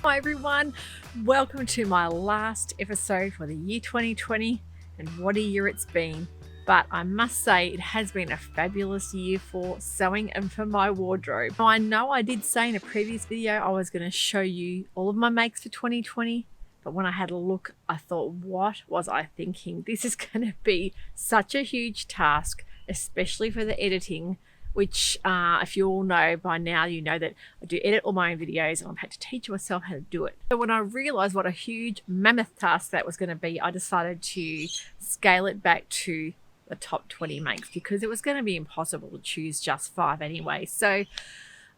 Hi everyone, welcome to my last episode for the year 2020, and what a year it's been. But I must say it has been a fabulous year for sewing and for my wardrobe. Now, I know I did say in a previous video I was going to show you all of my makes for 2020, but when I had a look I thought, what was I thinking? This is going to be such a huge task, especially for the editing, which if you all know by now, you know that I do edit all my own videos and I've had to teach myself how to do it. So when I realized what a huge mammoth task that was going to be, I decided to scale it back to the top 20 makes because it was going to be impossible to choose just 5 anyway. So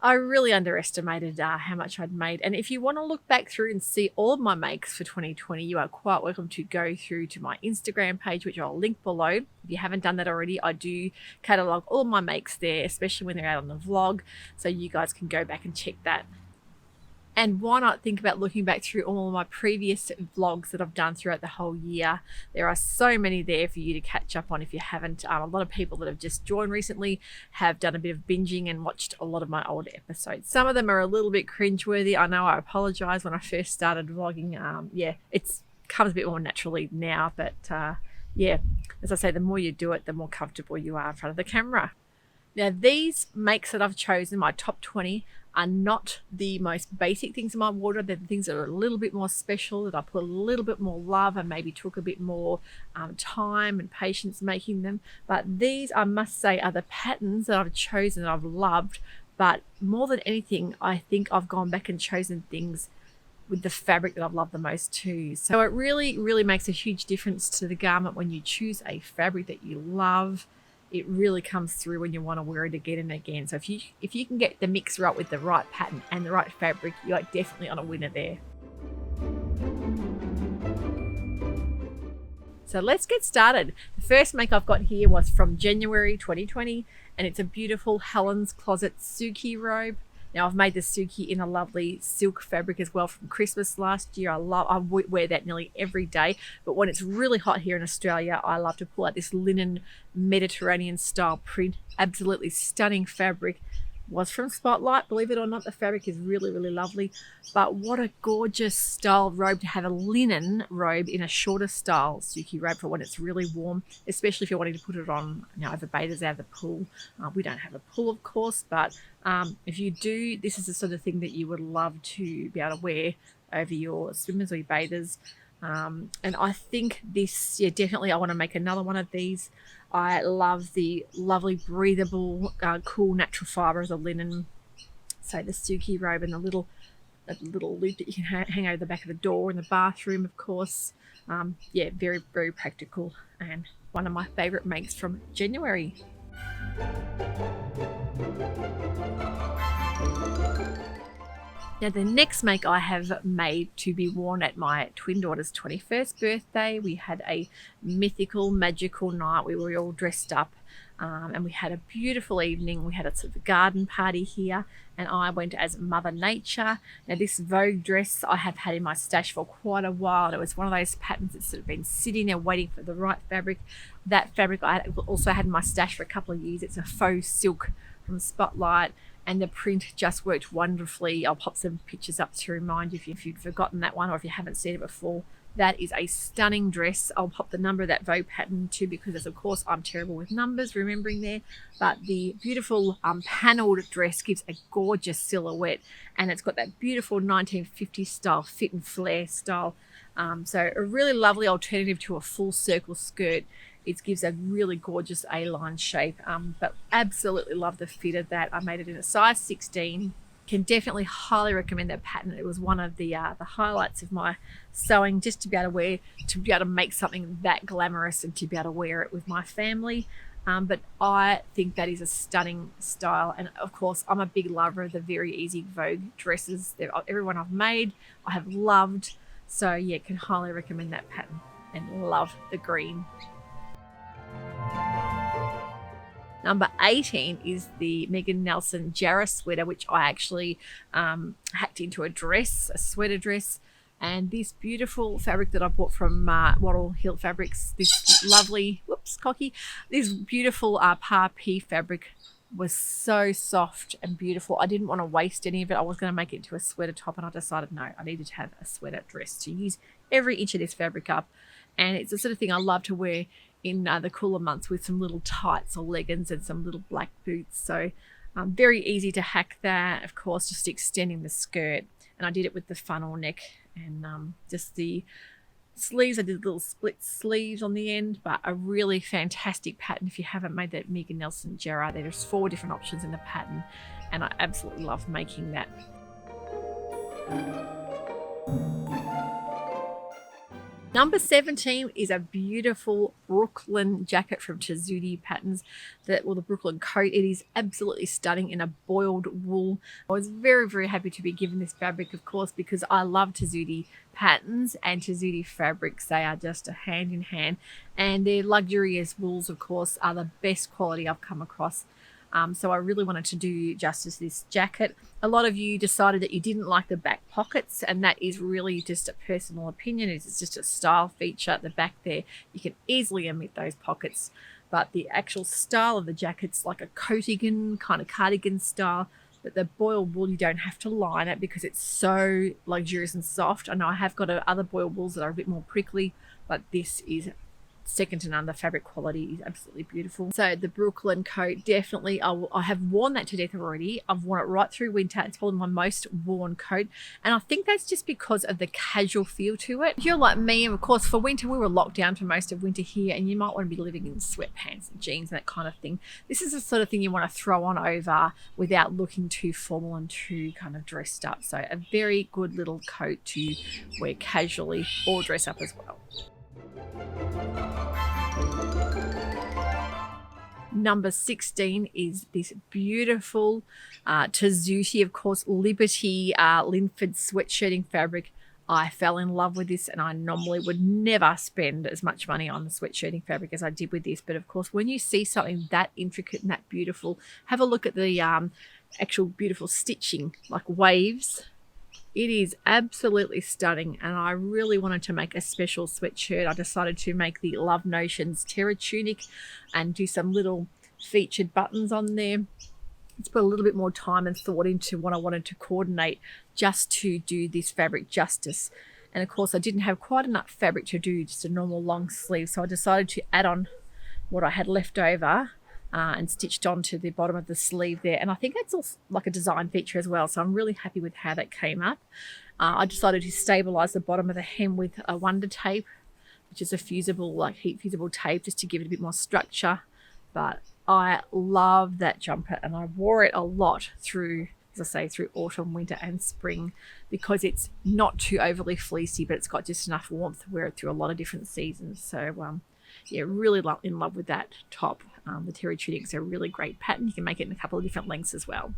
I really underestimated how much I'd made. And if you want to look back through and see all of my makes for 2020, you are quite welcome to go through to my Instagram page, which I'll link below. If you haven't done that already, I do catalogue all of my makes there, especially when they're out on the vlog. So you guys can go back and check that. And why not think about looking back through all of my previous vlogs that I've done throughout the whole year. There are so many there for you to catch up on if you haven't. A lot of people that have just joined recently have done a bit of binging and watched a lot of my old episodes. Some of them are a little bit cringeworthy. I know, I apologise. When I first started vlogging, it comes a bit more naturally now. But as I say, the more you do it, the more comfortable you are in front of the camera. Now, these makes that I've chosen, my top 20, are not the most basic things in my wardrobe. They're the things that are a little bit more special, that I put a little bit more love and maybe took a bit more time and patience making them. But these, I must say, are the patterns that I've chosen that I've loved. But more than anything, I think I've gone back and chosen things with the fabric that I've loved the most too. So it really, really makes a huge difference to the garment when you choose a fabric that you love. It really comes through when you want to wear it again and again. So if you can get the mix right with the right pattern and the right fabric, you're definitely on a winner there. So let's get started. The first make I've got here was from January 2020, and it's a beautiful Helen's Closet Suki robe. Now, I've made the Suki in a lovely silk fabric as well from Christmas last year. I wear that nearly every day. But when it's really hot here in Australia, I love to pull out this linen Mediterranean style print. Absolutely stunning fabric. Was from Starlight, believe it or not. The fabric is really, really lovely. But what a gorgeous style robe to have, a linen robe in a shorter style Suki robe for when it's really warm, especially if you're wanting to put it on, over bathers out of the pool. We don't have a pool, of course, but if you do, this is the sort of thing that you would love to be able to wear over your swimmers or your bathers. And I think this, definitely I want to make another one of these. I love the lovely breathable, cool natural fibre of the linen. So the Suki robe and the little loop that you can hang over the back of the door in the bathroom, of course. Very, very practical and one of my favourite makes from January. Now, the next make I have made to be worn at my twin daughter's 21st birthday. We had a mythical, magical night. We were all dressed up and we had a beautiful evening. We had a sort of garden party here, and I went as Mother Nature. Now, this Vogue dress I have had in my stash for quite a while. It was one of those patterns that's sort of been sitting there waiting for the right fabric. That fabric I also had in my stash for a couple of years. It's a faux silk from Spotlight, and the print just worked wonderfully. I'll pop some pictures up to remind you if you've forgotten that one or if you haven't seen it before. That is a stunning dress. I'll pop the number of that Vogue pattern too, because of course I'm terrible with numbers, remembering there. But the beautiful panelled dress gives a gorgeous silhouette, and it's got that beautiful 1950s style fit and flare style. So a really lovely alternative to a full circle skirt. It gives a really gorgeous A-line shape, but absolutely love the fit of that. I made it in a size 16. Can definitely highly recommend that pattern. It was one of the highlights of my sewing, just to be able to make something that glamorous and to be able to wear it with my family. But I think that is a stunning style, and of course I'm a big lover of the Very Easy Vogue dresses. Everyone I've made I have loved, so can highly recommend that pattern, and love the green. Number 18 is the Megan Nelson Jarrah sweater, which I actually hacked into a dress, a sweater dress. And this beautiful fabric that I bought from Wattle Hill Fabrics, this lovely, this beautiful Parpee fabric, was so soft and beautiful. I didn't want to waste any of it. I was going to make it into a sweater top, and I decided no, I needed to have a sweater dress to use every inch of this fabric up. And it's the sort of thing I love to wear in the cooler months with some little tights or leggings and some little black boots. So very easy to hack that. Of course, just extending the skirt, and I did it with the funnel neck and just the sleeves. I did little split sleeves on the end, but a really fantastic pattern. If you haven't made that Megan Nelson Jarrah, there's 4 different options in the pattern, and I absolutely love making that. Number 17 is a beautiful Brooklyn jacket from Sewciety Patterns, the Brooklyn coat. It is absolutely stunning in a boiled wool. I was very, very happy to be given this fabric, of course, because I love Sewciety patterns and Sewciety fabrics. They are just a hand in hand, and their luxurious wools, of course, are the best quality I've come across. So I really wanted to do justice to this jacket. A lot of you decided that you didn't like the back pockets, and that is really just a personal opinion. It's just a style feature at the back there. You can easily omit those pockets, but the actual style of the jacket's like a coatigan, kind of cardigan style. But the boiled wool, you don't have to line it because it's so luxurious and soft. I know I have got other boiled wools that are a bit more prickly, but this is second to none. The fabric quality is absolutely beautiful. So the Brooklyn coat, definitely, I have worn that to death already. I've worn it right through winter. It's probably my most worn coat, and I think that's just because of the casual feel to it. If you're like me, and of course for winter, we were locked down for most of winter here, and you might want to be living in sweatpants and jeans and that kind of thing. This is the sort of thing you want to throw on over without looking too formal and too kind of dressed up. So a very good little coat to wear casually or dress up as well. Number 16 is this beautiful Sewciety, of course, Liberty Linford sweatshirting fabric. I fell in love with this, and I normally would never spend as much money on the sweatshirting fabric as I did with this. But of course, when you see something that intricate and that beautiful, have a look at the actual beautiful stitching, like waves. It is absolutely stunning, and I really wanted to make a special sweatshirt. I decided to make the Love Notions Terra Tunic and do some little featured buttons on there. It's put a little bit more time and thought into what I wanted to coordinate just to do this fabric justice. And of course, I didn't have quite enough fabric to do just a normal long sleeve, so I decided to add on what I had left over and stitched onto the bottom of the sleeve there. And I think that's also like a design feature as well, so I'm really happy with how that came up. I decided to stabilize the bottom of the hem with a Wonder tape, which is a fusible, like heat fusible tape, just to give it a bit more structure. But I love that jumper, and I wore it a lot through, as I say, through autumn, winter and spring, because it's not too overly fleecy, but it's got just enough warmth to wear it through a lot of different seasons. So yeah, really in love with that top. The Terra Tunic's a really great pattern. You can make it in a couple of different lengths as well.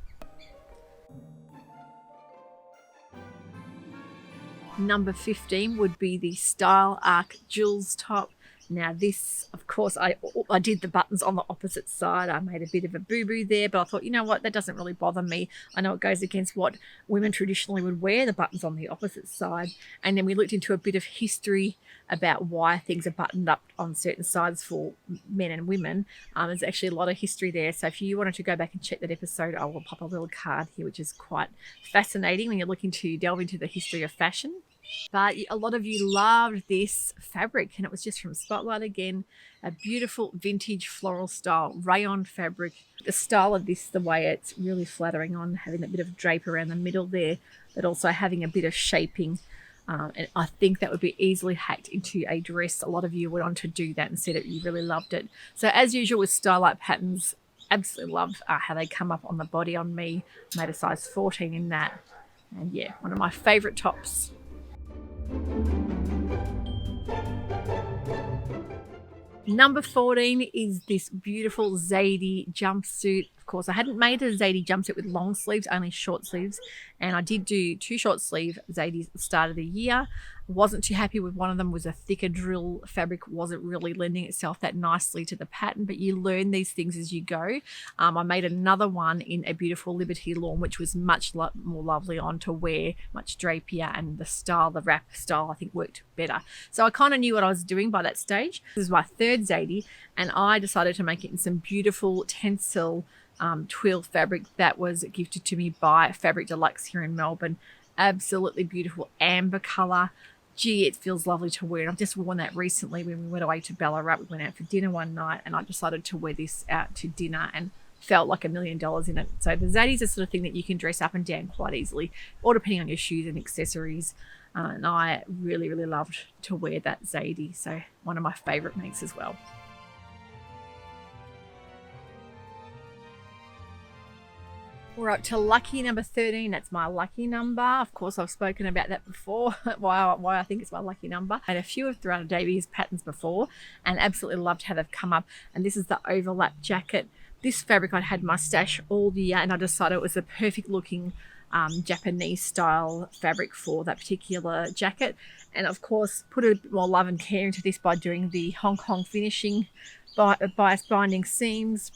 Number 15 would be the Style Arc Jewels top. Now this, of course, I did the buttons on the opposite side. I made a bit of a boo-boo there, but I thought, you know what, that doesn't really bother me. I know it goes against what women traditionally would wear, the buttons on the opposite side. And then we looked into a bit of history about why things are buttoned up on certain sides for men and women. There's actually a lot of history there. So if you wanted to go back and check that episode, I will pop a little card here, which is quite fascinating when you're looking to delve into the history of fashion. But a lot of you loved this fabric, and it was just from Spotlight again. A beautiful vintage floral style rayon fabric. The style of this, the way it's really flattering on, having a bit of drape around the middle there, but also having a bit of shaping. And I think that would be easily hacked into a dress. A lot of you went on to do that and said that you really loved it. So as usual with Starlight patterns, absolutely love how they come up on the body on me. Made a size 14 in that. And yeah, one of my favorite tops. Number 14 is this beautiful Zara jumpsuit. Of course, I hadn't made a Zara jumpsuit with long sleeves, only short sleeves, and I did do 2 short sleeve Zaras at the start of the year. Wasn't too happy with one of them, was a thicker drill fabric, wasn't really lending itself that nicely to the pattern, but you learn these things as you go. I made another one in a beautiful Liberty lawn, which was much more lovely on to wear, much drapier, and the style, the wrap style, I think worked better. So I kind of knew what I was doing by that stage. This is my 3rd Zara, and I decided to make it in some beautiful tencel twill fabric that was gifted to me by Fabric Deluxe here in Melbourne. Absolutely beautiful amber colour. Gee, it feels lovely to wear. And I've just worn that recently when we went away to Ballarat. We went out for dinner one night and I decided to wear this out to dinner and felt like $1 million in it. So the Zadie is the sort of thing that you can dress up and down quite easily, or depending on your shoes and accessories. And I really, really loved to wear that Zadie. So one of my favourite makes as well. We're up to lucky number 13. That's my lucky number. Of course, I've spoken about that before, why I think it's my lucky number. I had a few of Terra Davies patterns before and absolutely loved how they've come up. And this is the overlap jacket. This fabric I'd had in my stash all year and I decided it was the perfect looking Japanese style fabric for that particular jacket. And of course, put a bit more love and care into this by doing the Hong Kong finishing, bias binding seams,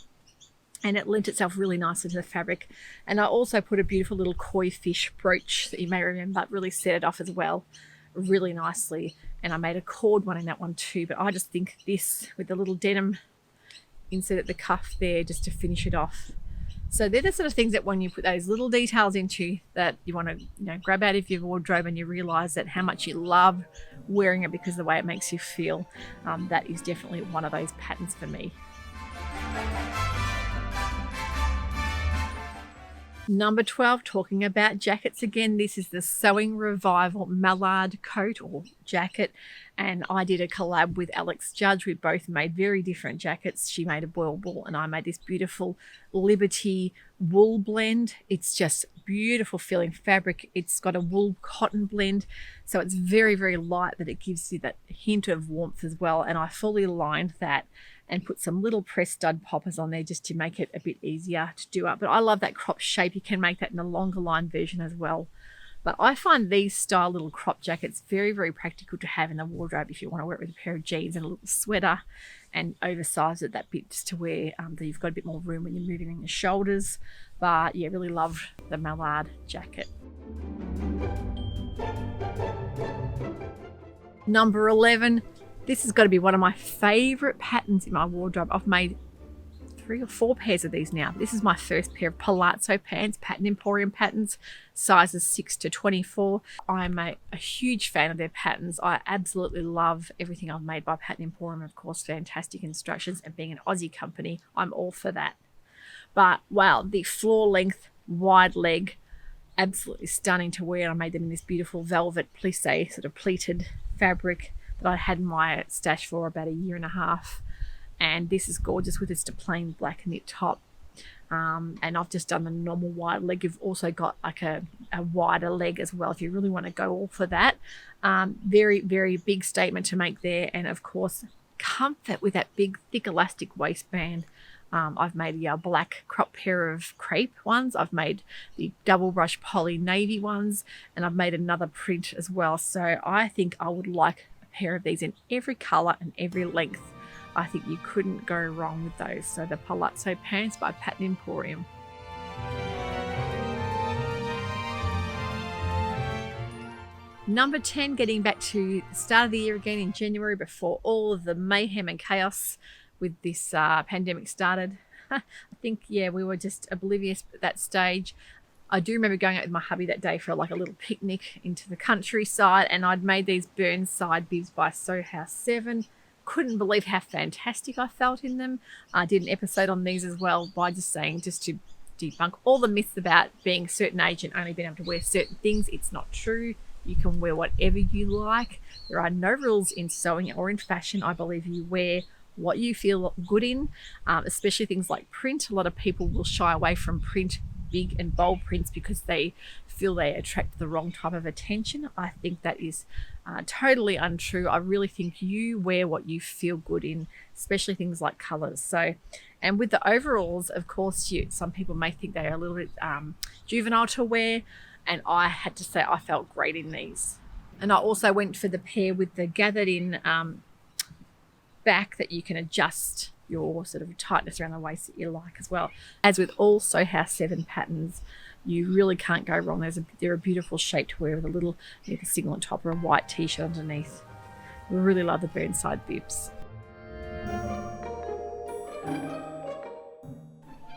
and it lent itself really nicely to the fabric. And I also put a beautiful little koi fish brooch that you may remember, really set it off as well really nicely. And I made a cord one in that one too, but I just think this with the little denim inset at the cuff there just to finish it off. So they're the sort of things that when you put those little details into that you want to grab out of your wardrobe and you realize that how much you love wearing it because of the way it makes you feel, that is definitely one of those patterns for me. Number 12, talking about jackets again. This is the Sewing Revival Mallard coat or jacket. And I did a collab with Alex Judge. We both made very different jackets. She made a boil ball and I made this beautiful Liberty wool blend. It's just beautiful feeling fabric. It's got a wool cotton blend. So it's very, very light, but it gives you that hint of warmth as well. And I fully lined that and put some little press stud poppers on there just to make it a bit easier to do up. But I love that crop shape. You can make that in a longer line version as well. But I find these style little crop jackets very, very practical to have in the wardrobe if you want to wear it with a pair of jeans and a little sweater and oversize it that bit just to wear that you've got a bit more room when you're moving in your shoulders. But yeah, really love the Mallard jacket. Number 11. This has got to be one of my favorite patterns in my wardrobe. I've made 3 or 4 pairs of these now. This is my first pair of Palazzo Pants, Pattern Emporium patterns, sizes 6 to 24. I'm a huge fan of their patterns. I absolutely love everything I've made by Pattern Emporium. Of course, fantastic instructions, and being an Aussie company, I'm all for that. But wow, the floor length, wide leg, absolutely stunning to wear. I made them in this beautiful velvet plissé, sort of pleated fabric that I had in my stash for about 1.5 years. And this is gorgeous with just a plain black knit top. And I've just done the normal wide leg. You've also got like a wider leg as well if you really want to go all for that. Very, very big statement to make there. And of course, comfort with that big, thick elastic waistband. I've made a black crop pair of crepe ones. I've made the double brush poly navy ones. And I've made another print as well. So I think I would like a pair of these in every colour and every length. I think you couldn't go wrong with those. So the Palazzo Pants by Pattern Emporium. Number 10, getting back to the start of the year again in January before all of the mayhem and chaos with this pandemic started. I think, yeah, we were just oblivious at that stage. I do remember going out with my hubby that day for like a little picnic into the countryside, and I'd made these Burnside bibs by Sew House 7. Couldn't believe how fantastic I felt in them. I did an episode on these as well by just to debunk all the myths about being a certain age and only being able to wear certain things. It's not true. You can wear whatever you like. There are no rules in sewing or in fashion. I believe you wear what you feel good in, especially things like print. A lot of people will shy away from print, big and bold prints, because they feel they attract the wrong type of attention. I think that is totally untrue. I really think you wear what you feel good in, especially things like colors. So, and with the overalls, of course, some people may think they are a little bit juvenile to wear, and I had to say I felt great in these. And I also went for the pair with the gathered in back that you can adjust your sort of tightness around the waist that you like as well. As with all Sew House 7 patterns, you really can't go wrong. They're a beautiful shape to wear with a little singlet top or a white t-shirt underneath. We really love the Burnside bibs.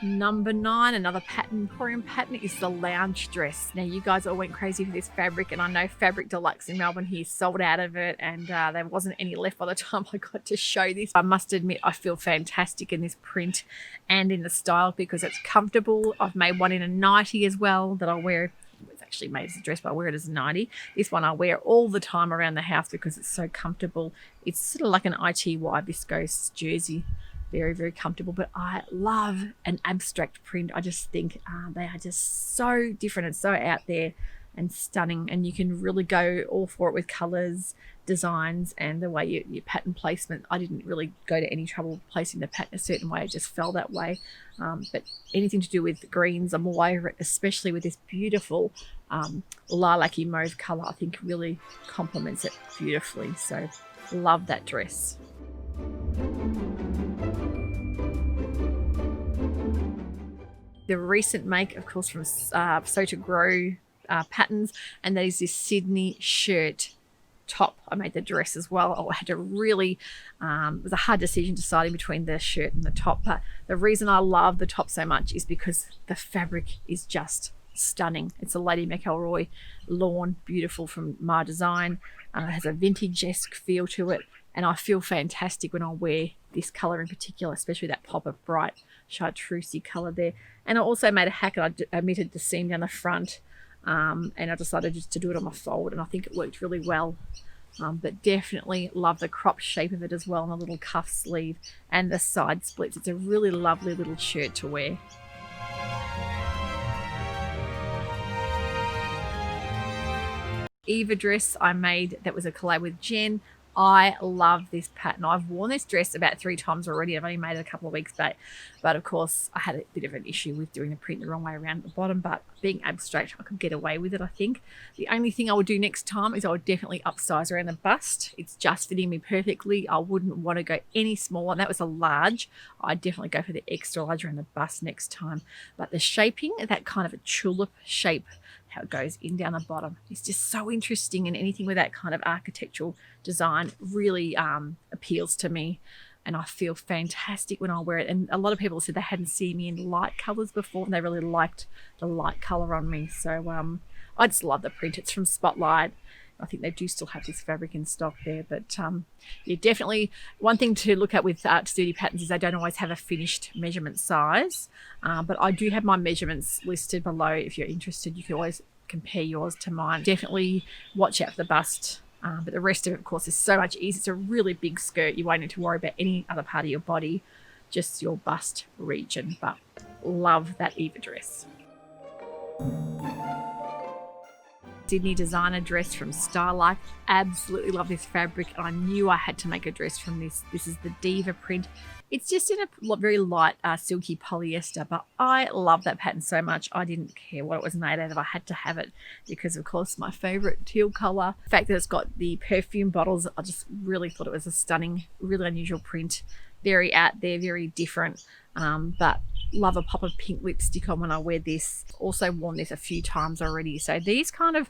Number 9, another pattern, Emporium pattern, is the lounge dress. Now, you guys all went crazy for this fabric, and I know Fabric Deluxe in Melbourne here sold out of it, and there wasn't any left by the time I got to show this. I must admit, I feel fantastic in this print and in the style because it's comfortable. I've made one in a nightie as well that I'll wear. It's actually made as a dress, but I wear it as a nightie. This one I wear all the time around the house because it's so comfortable. It's sort of like an ITY viscose jersey. Very, very comfortable, but I love an abstract print. I just think they are just so different and so out there and stunning, and you can really go all for it with colors, designs, and the way your pattern placement. I didn't really go to any trouble placing the pattern a certain way. It just fell that way. But anything to do with greens, I'm all over it, especially with this beautiful lilac-y mauve color. I think really complements it beautifully. So love that dress. The recent make, of course, from Sew to Grow patterns, and that is this Sydney shirt top. I made the dress as well. I had to really, it was a hard decision deciding between the shirt and the top, but the reason I love the top so much is because the fabric is just stunning. It's a Lady McElroy lawn, beautiful, from My Design. It has a vintage-esque feel to it, and I feel fantastic when I wear this colour in particular, especially that pop of bright chartreusey colour there. And I also made a hack, and I omitted the seam down the front, and I decided just to do it on my fold, and I think it worked really well. But definitely love the crop shape of it as well, and the little cuff sleeve and the side splits. It's a really lovely little shirt to wear. Eva Dress I made, that was a collab with Jen. I love this pattern. I've worn this dress about 3 times already. I've only made it a couple of weeks back, but of course I had a bit of an issue with doing the print the wrong way around at the bottom, but being abstract, I could get away with it, I think. The only thing I would do next time is I would definitely upsize around the bust. It's just fitting me perfectly. I wouldn't want to go any smaller, and that was a large. I'd definitely go for the extra large around the bust next time. But the shaping, that kind of a tulip shape, how it goes in down the bottom, is just so interesting, and anything with that kind of architectural design really appeals to me, and I feel fantastic when I wear it. And a lot of people said they hadn't seen me in light colors before, and they really liked the light color on me. So I just love the print. It's from Spotlight. I think they do still have this fabric in stock there, but yeah, definitely one thing to look at with sturdy patterns is they don't always have a finished measurement size, but I do have my measurements listed below. If you're interested, you can always compare yours to mine. Definitely watch out for the bust, but the rest of it, of course, is so much easier. It's a really big skirt. You won't need to worry about any other part of your body, just your bust region. But love that Eva dress. Sydney designer dress from Starlight. Absolutely love this fabric. I knew I had to make a dress from this. This is the Diva print. It's just in a very light silky polyester, but I love that pattern so much. I didn't care what it was made out of. I had to have it because, of course, my favorite teal color. The fact that it's got the perfume bottles, I just really thought it was a stunning, really unusual print. Very out there, very different, but love a pop of pink lipstick on when I wear this. Also worn this a few times already. So these kind of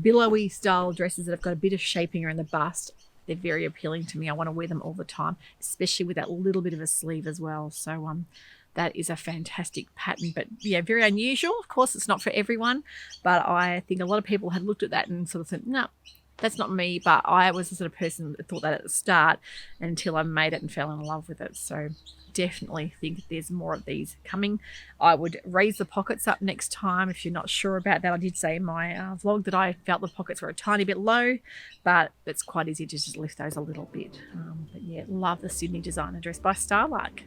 billowy style dresses that have got a bit of shaping around the bust, they're very appealing to me. I want to wear them all the time, especially with that little bit of a sleeve as well. So that is a fantastic pattern, but yeah, very unusual. Of course, it's not for everyone, but I think a lot of people had looked at that and sort of said, no, that's not me. But I was the sort of person that thought that at the start until I made it and fell in love with it. So definitely think there's more of these coming. I would raise the pockets up next time if you're not sure about that. I did say in my vlog that I felt the pockets were a tiny bit low, but it's quite easy to just lift those a little bit. But yeah, love the Sydney designer dress by Starlight.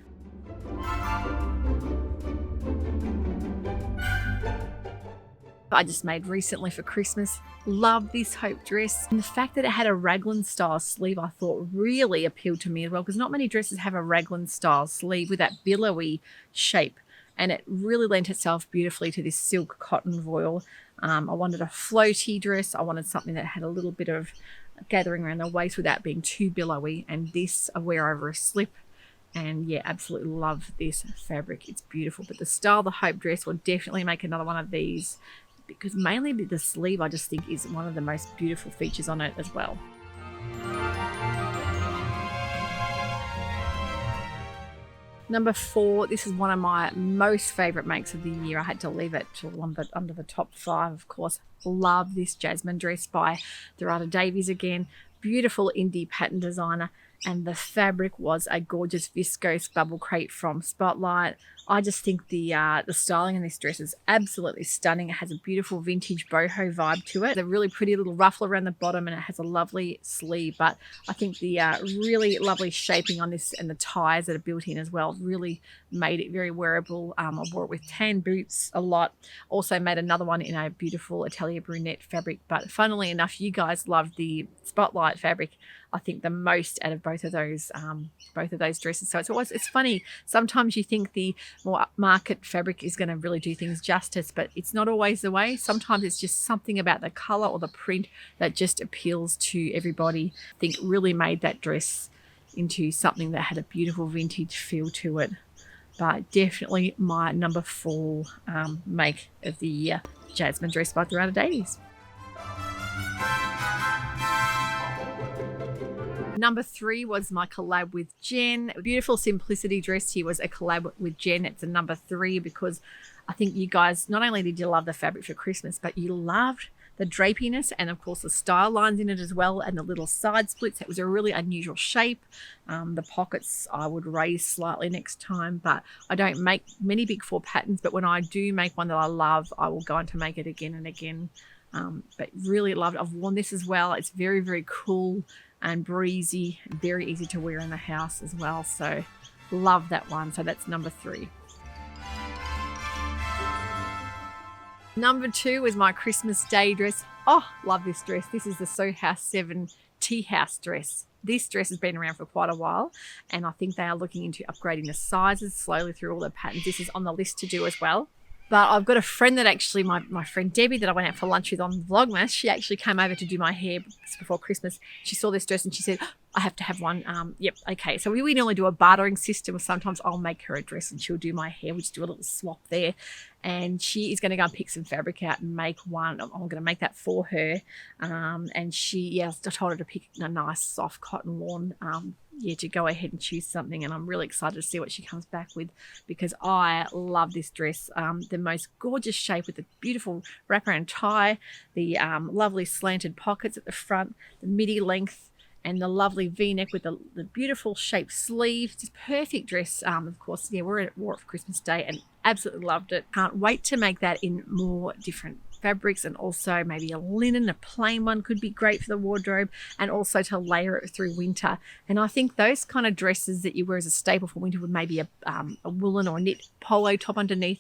I just made recently for Christmas. Love this Hope dress, and the fact that it had a raglan style sleeve I thought really appealed to me as well, because not many dresses have a raglan style sleeve with that billowy shape, and it really lent itself beautifully to this silk cotton voile. I wanted a floaty dress. I wanted something that had a little bit of gathering around the waist without being too billowy, and this I wear over a slip. And yeah, absolutely love this fabric. It's beautiful. But the style, the Hope dress, will definitely make another one of these, because mainly the sleeve I just think is one of the most beautiful features on it as well. Number 4, this is one of my most favourite makes of the year. I had to leave it till under the top 5, of course. Love this Jasmine dress by Zara Davies again. Beautiful indie pattern designer. And the fabric was a gorgeous viscose bubble crepe from Spotlight. I just think the styling in this dress is absolutely stunning. It has a beautiful vintage boho vibe to it. There's a really pretty little ruffle around the bottom, and it has a lovely sleeve. But I think the really lovely shaping on this and the ties that are built in as well really made it very wearable. I wore it with tan boots a lot. Also made another one in a beautiful Atelier Brunette fabric. But funnily enough, you guys loved the Spotlight fabric, I think, the most out of both of those dresses. So it's funny. Sometimes you think the more market fabric is going to really do things justice, but it's not always the way. Sometimes it's just something about the color or the print that just appeals to everybody. I think really made that dress into something that had a beautiful vintage feel to it. But definitely my number 4 make of the year, Jasmine dress by Zara Davies. Number 3 was my collab with Jen. A beautiful simplicity dress here was a collab with Jen. It's a number 3 because I think you guys, not only did you love the fabric for Christmas, but you loved the drapiness and of course the style lines in it as well, and the little side splits. It was a really unusual shape. The pockets I would raise slightly next time, but I don't make many big 4 patterns, but when I do make one that I love, I will go on to make it again and again. But really loved it. I've worn this as well. It's very, very cool and breezy, very easy to wear in the house as well. So love that one. So that's number 3. Number 2 is my Christmas Day dress. Oh, love this dress. This is the Sew House 7 Tea House dress. This dress has been around for quite a while, and I think they are looking into upgrading the sizes slowly through all the patterns. This is on the list to do as well. But I've got a friend that actually, my friend Debbie that I went out for lunch with on Vlogmas, she actually came over to do my hair before Christmas. She saw this dress and she said, I have to have one. Yep, okay. So we normally do a bartering system. Sometimes I'll make her a dress and she'll do my hair. We just do a little swap there. And she is going to go and pick some fabric out and make one. I'm going to make that for her. And I told her to pick a nice soft cotton lawn to go ahead and choose something, and I'm really excited to see what she comes back with because I love this dress. The most gorgeous shape with the beautiful wraparound tie, the lovely slanted pockets at the front, the midi length, and the lovely V-neck with the beautiful shaped sleeve. Just perfect dress. Of course, wore it for Christmas Day and absolutely loved it. Can't wait to make that in more different fabrics, and also maybe a linen, a plain one could be great for the wardrobe, and also to layer it through winter. And I think those kind of dresses that you wear as a staple for winter with maybe a woolen or knit polo top underneath,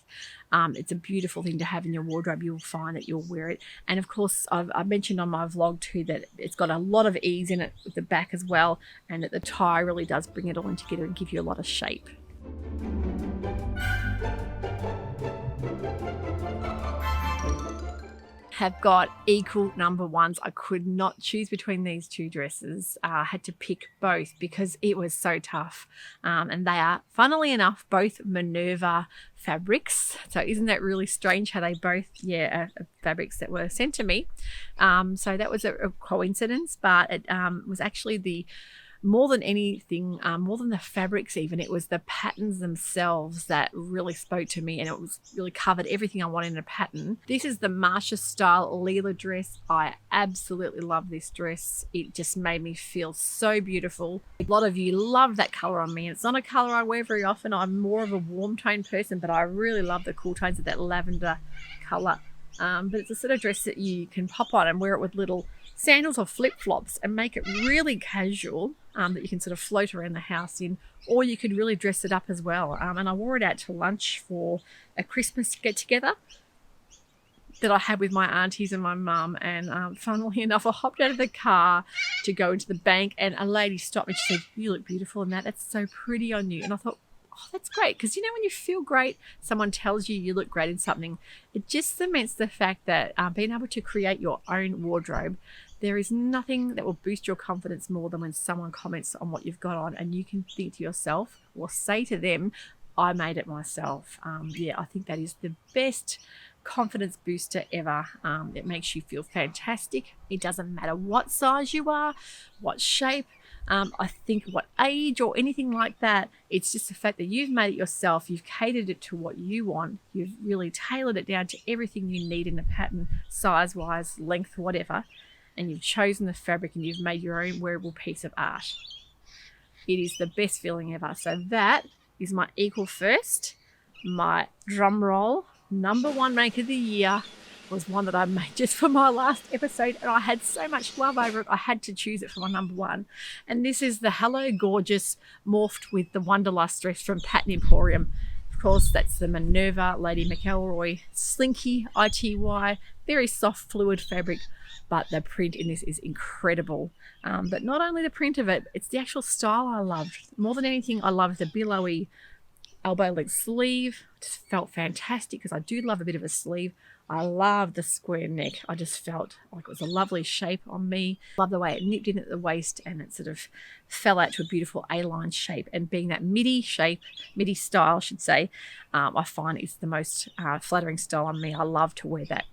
it's a beautiful thing to have in your wardrobe. You'll find that you'll wear it. And of course, I've mentioned on my vlog too that it's got a lot of ease in it with the back as well, and that the tie really does bring it all in together and give you a lot of shape. Have got equal number 1s. I could not choose between these 2 dresses. I had to pick both because it was so tough. And they are, funnily enough, both Minerva fabrics. So isn't that really strange how they both, are fabrics that were sent to me. So that was a coincidence, but it was actually more than anything, more than the fabrics even, it was the patterns themselves that really spoke to me, and it was really covered everything I wanted in a pattern. This is the Marsha style Leela dress. I absolutely love this dress. It just made me feel so beautiful. A lot of you love that color on me. It's not a color I wear very often. I'm more of a warm tone person, but I really love the cool tones of that lavender color. But it's a sort of dress that you can pop on and wear it with little sandals or flip-flops and make it really casual, that you can sort of float around the house in, or you could really dress it up as well. And I wore it out to lunch for a Christmas get-together that I had with my aunties and my mum, and funnily enough, I hopped out of the car to go into the bank, and a lady stopped me. She said, "You look beautiful in that. That's so pretty on you." And I thought, oh, that's great, because when you feel great, someone tells you look great in something, it just cements the fact that being able to create your own wardrobe, there is nothing that will boost your confidence more than when someone comments on what you've got on and you can think to yourself or say to them, I made it myself. I think that is the best confidence booster ever. It makes you feel fantastic. It doesn't matter what size you are, what shape, I think what age or anything like that, it's just the fact that you've made it yourself, you've catered it to what you want, you've really tailored it down to everything you need in a pattern, size-wise, length, whatever, and you've chosen the fabric and you've made your own wearable piece of art. It is the best feeling ever. So that is my equal first. My drum roll, #1 make of the year, was one that I made just for my last episode, and I had so much love over it, I had to choose it for my #1. And this is the Hello Gorgeous morphed with the Wanderlust dress from Pattern Emporium. Of course, that's the Minerva Lady McElroy slinky ITY, very soft fluid fabric, but the print in this is incredible. But not only the print of it, it's the actual style I loved. More than anything, I loved the billowy elbow length sleeve. Just felt fantastic because I do love a bit of a sleeve. I love the square neck. I just felt like it was a lovely shape on me. Love the way it nipped in at the waist and it sort of fell out to a beautiful A-line shape. And being that midi shape, midi style, I should say, I find is the most flattering style on me. I love to wear that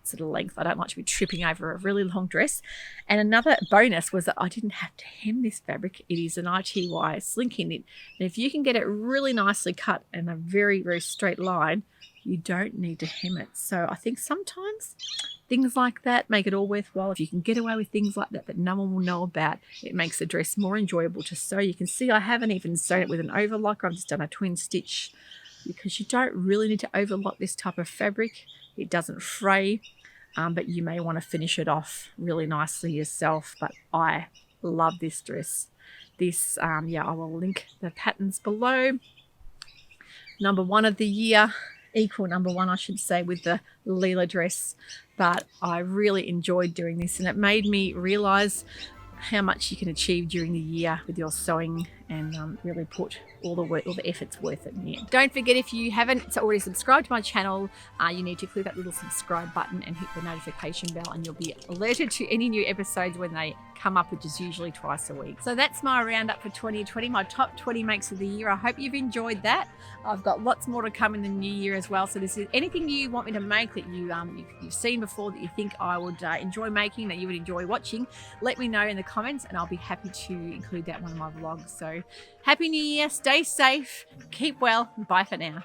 sort of length. I don't like to be tripping over a really long dress. And another bonus was that I didn't have to hem this fabric. It is an ITY slinky knit. And if you can get it really nicely cut in a very, very straight line, you don't need to hem it. So I think sometimes things like that make it all worthwhile. If you can get away with things like that no one will know about, it makes the dress more enjoyable to sew. You can see I haven't even sewn it with an overlock. I've just done a twin stitch because you don't really need to overlock this type of fabric. It doesn't fray, but you may want to finish it off really nicely yourself. But I love this dress. This, I will link the patterns below. #1 of the year. Equal #1, I should say, with the Leela dress. But I really enjoyed doing this, and it made me realize how much you can achieve during the year with your sewing and really put all the effort's worth it in the end. Don't forget, if you haven't already subscribed to my channel, you need to click that little subscribe button and hit the notification bell, and you'll be alerted to any new episodes when they come up, which is usually twice a week. So that's my roundup for 2020, my top 20 makes of the year. I hope you've enjoyed that. I've got lots more to come in the new year as well. So this is anything you want me to make that you've seen before that you think I would enjoy making, that you would enjoy watching, let me know in the comments and I'll be happy to include that in one of my vlogs. So happy new year, stay safe, keep well, and bye for now.